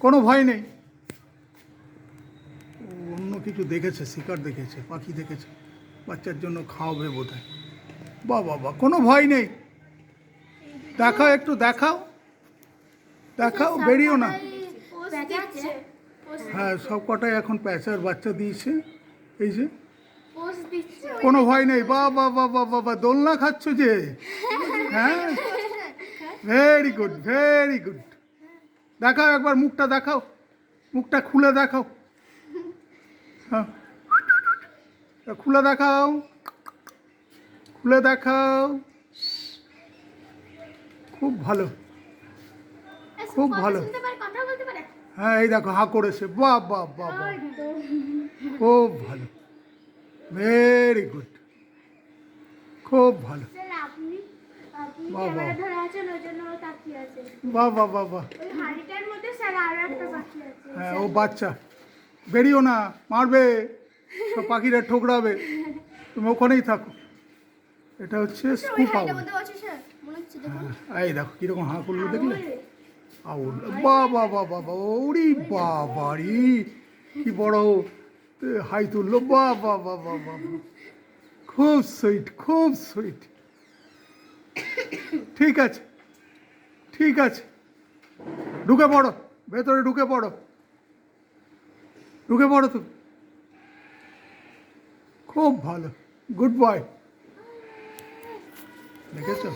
কোনো ভয় নেই। অন্য কিছু দেখেছে, শিকার দেখেছে, পাখি দেখেছে, বাচ্চার জন্য খাওয়াবে বোধ হয়। বাহ বাহ বাহ, কোনো ভয় নেই। দেখাও, একটু দেখাও, দেখাও, বেরিও না। হ্যাঁ, সব কটাই এখন প্যাঁচার বাচ্চা দিয়েছে। এই যে কোনো ভয় নেই। বাহ বাহ বাহ বাহ বাহ বাহ, দোলনা খাচ্ছ যে। হ্যাঁ, ভেরি গুড, ভেরি গুড। দেখাও একবার মুখটা, দেখাও মুখটা, খুলে দেখাও। হ্যাঁ, খুলে দেখাও, খুলে দেখাও। খুব ভালো, খুব ভালো। হ্যাঁ, এই দেখো হা করেছে। বাহ বাহ বাহ বাহ, খুব ভালো, ভেরি গুড, খুব ভালো। বাহ বাহ বাহ বাহ বাহ বাহ। হ্যাঁ, ও বাচ্চা, বেরিও না, মারবে, সব পাখিরা ঠোকরাবে, তুমি ওখানেই থাকো। এটা হচ্ছে স্কুপ আউল। হ্যাঁ, এই দেখো কীরকম হাঁ করলো, দেখলে? আউল, বাহ বাহ বাহ বাহ বাহ, ওরি বাবারি, কি বড় হাই তুললো। বাহ বাহ বাহ বাহ বাহ, খুব সুইট, খুব সুইট। ঠিক আছে, ঠিক আছে, ঢুকে পড়ো, ভেতরে ঢুকে পড়ো, ঢুকে পড়ো তুমি। খুব ভালো, গুড বয়। দেখেছো?